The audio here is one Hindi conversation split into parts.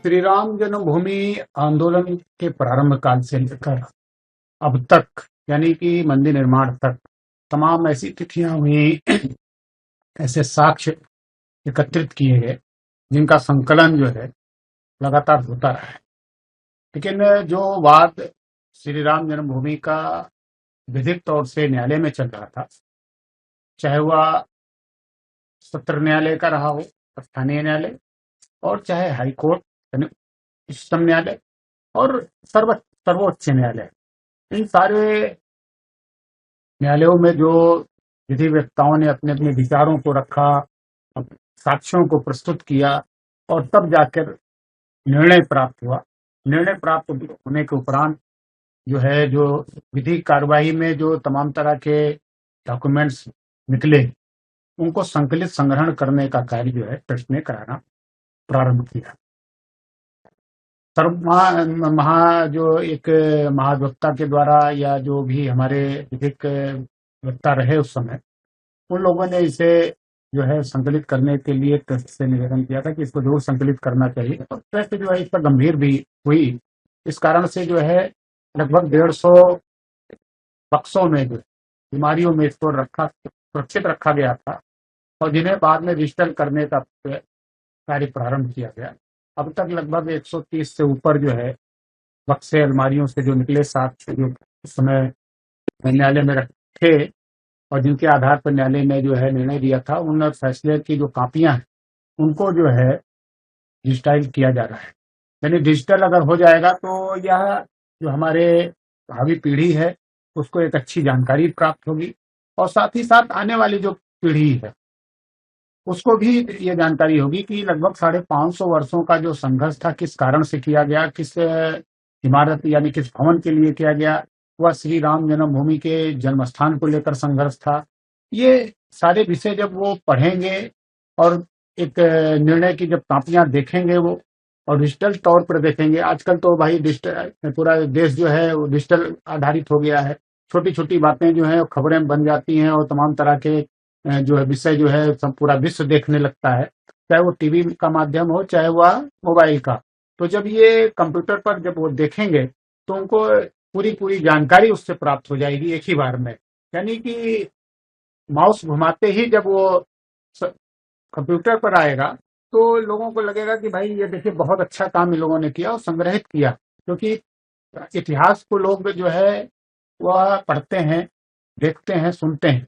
श्री राम जन्मभूमि आंदोलन के प्रारंभ काल से लेकर अब तक, यानी कि मंदिर निर्माण तक तमाम ऐसी तिथियां हुई, ऐसे साक्ष्य एकत्रित किए गए जिनका संकलन जो है लगातार होता रहा है। लेकिन जो वाद श्री राम जन्मभूमि का विधिक तौर से न्यायालय में चल रहा था, चाहे वह सत्र न्यायालय का रहा हो, स्थानीय न्यायालय, और चाहे हाई कोर्ट यानी उच्चतम न्यायालय और सर्वोच्च न्यायालय, इन सारे न्यायालयों में जो विधि वेत्ताओं ने अपने अपने विचारों को रखा, साक्ष्यों को प्रस्तुत किया और तब जाकर निर्णय प्राप्त हुआ। निर्णय प्राप्त होने के उपरांत जो विधि कार्यवाही में जो तमाम तरह के डॉक्यूमेंट्स निकले, उनको संकलित संग्रहण करने का कार्य जो है ट्रस्ट ने कराना प्रारंभ किया। जो एक महाधिवक्ता के द्वारा या जो भी हमारे विधिक वक्ता रहे उस समय, उन लोगों ने इसे जो है संकलित करने के लिए ट्रस्ट से निवेदन किया था कि इसको जरूर संकलित करना चाहिए, और ट्रस्ट जो है इस पर गंभीर भी हुई। इस कारण से जो है लगभग 150 बक्सों में जो बीमारियों में इसको सुरक्षित रखा गया था, और जिन्हें बाद में डिजिटल करने का कार्य प्रारंभ किया गया। अब तक लगभग 130 से ऊपर जो है बक्से अलमारियों से जो निकले साक्ष्य जो उस समय न्यायालय में रखे और जिनके आधार पर न्यायालय ने जो है निर्णय दिया था, उन फैसले की जो कापियां हैं उनको जो है डिजिटाइज किया जा रहा है। यानी डिजिटल अगर हो जाएगा तो यह जो हमारे भावी पीढ़ी है उसको एक अच्छी जानकारी प्राप्त होगी, और साथ ही साथ आने वाली जो पीढ़ी है उसको भी ये जानकारी होगी कि लगभग 550 वर्षों का जो संघर्ष था किस कारण से किया गया, किस इमारत यानी किस भवन के लिए किया गया, वह श्री राम जन्मभूमि के जन्म स्थान को लेकर संघर्ष था। ये सारे विषय जब वो पढ़ेंगे और एक निर्णय की जब कापियां देखेंगे वो, और डिजिटल तौर पर देखेंगे, आजकल तो भाई डिजिटल पूरा देश जो है वो डिजिटल आधारित हो गया है। छोटी छोटी बातें जो है खबरें बन जाती हैं और तमाम तरह के जो है विषय जो है सब पूरा विश्व देखने लगता है, चाहे वो टीवी का माध्यम हो चाहे वह मोबाइल का। तो जब ये कंप्यूटर पर जब वो देखेंगे तो उनको पूरी पूरी जानकारी उससे प्राप्त हो जाएगी एक ही बार में। यानी कि माउस घुमाते ही जब वो कंप्यूटर पर आएगा तो लोगों को लगेगा कि भाई ये देखिए बहुत अच्छा काम इन लोगों ने किया और संग्रहित किया। क्योंकि इतिहास को लोग जो है वह पढ़ते हैं, देखते हैं, सुनते हैं,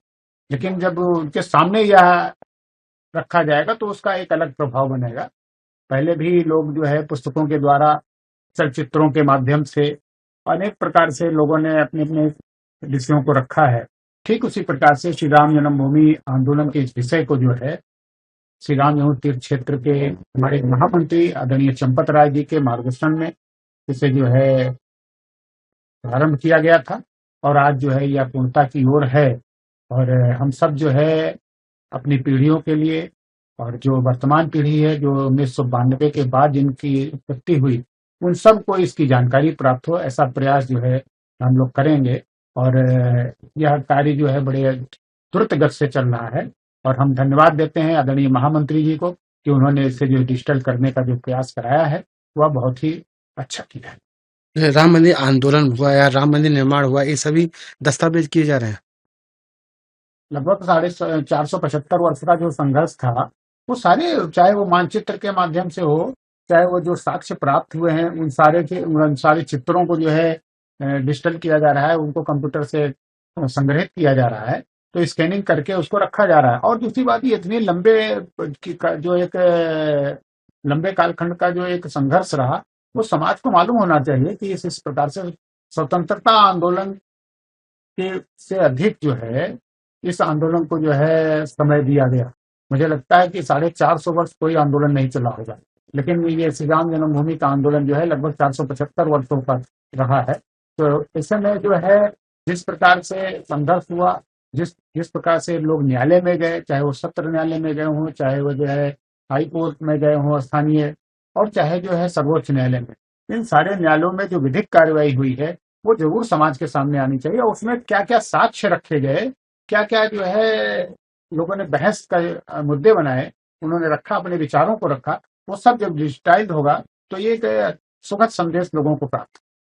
लेकिन जब उनके सामने यह रखा जाएगा तो उसका एक अलग प्रभाव बनेगा। पहले भी लोग जो है पुस्तकों के द्वारा, चलचित्रों के माध्यम से, अनेक प्रकार से लोगों ने अपने अपने विषयों को रखा है। ठीक उसी प्रकार से श्री राम जन्मभूमि आंदोलन के इस विषय को जो है श्री राम जन्म तीर्थ क्षेत्र के हमारे महामंत्री आदरणीय चंपत राय जी के मार्गदर्शन में इसे जो है प्रारंभ किया गया था, और आज जो है यह पूर्णता की ओर है। और हम सब जो है अपनी पीढ़ियों के लिए, और जो वर्तमान पीढ़ी है जो 1992 के बाद जिनकी उत्पत्ति हुई, उन सबको इसकी जानकारी प्राप्त हो, ऐसा प्रयास जो है हम लोग करेंगे। और यह कार्य जो है बड़े द्रुत गति से चल रहा है, और हम धन्यवाद देते हैं आदरणीय महामंत्री जी को कि उन्होंने इसे जो डिजिटल करने का जो प्रयास कराया है वह बहुत ही अच्छा किया है। राम मंदिर आंदोलन हुआ या राम मंदिर निर्माण हुआ, ये सभी दस्तावेज किए जा रहे हैं। लगभग 475 वर्ष का जो संघर्ष था वो सारे, चाहे वो मानचित्र के माध्यम से हो, चाहे वो जो साक्ष्य प्राप्त हुए हैं उन सारे चित्रों को जो है डिजिटल किया जा रहा है, उनको कंप्यूटर से संग्रहित किया जा रहा है, तो स्कैनिंग करके उसको रखा जा रहा है। और दूसरी बात, ये इतने जो एक लंबे कालखंड का जो एक संघर्ष रहा, वो समाज को मालूम होना चाहिए कि इस प्रकार से स्वतंत्रता आंदोलन के से अधिक जो है इस आंदोलन को जो है समय दिया गया। मुझे लगता है कि 450 वर्ष कोई आंदोलन नहीं चला होगा, लेकिन ये श्री राम जन्मभूमि का आंदोलन जो है लगभग 475 वर्षों का रहा है। तो इस समय जो है जिस प्रकार से संघर्ष हुआ, जिस प्रकार से लोग न्यायालय में गए, चाहे वो सत्र न्यायालय में गए हों, चाहे वो जो है हाई कोर्ट में गए हों स्थानीय, और चाहे जो है सर्वोच्च न्यायालय में, इन सारे न्यायालयों में जो विधिक कार्यवाही हुई है वो जरूर समाज के सामने आनी चाहिए। और उसमें क्या क्या साक्ष्य रखे गए, क्या क्या जो है लोगों ने बहस का मुद्दे बनाए, उन्होंने रखा, अपने विचारों को रखा, वो सब जब डिजिटाइज होगा तो ये एक सुखद संदेश लोगों को प्राप्त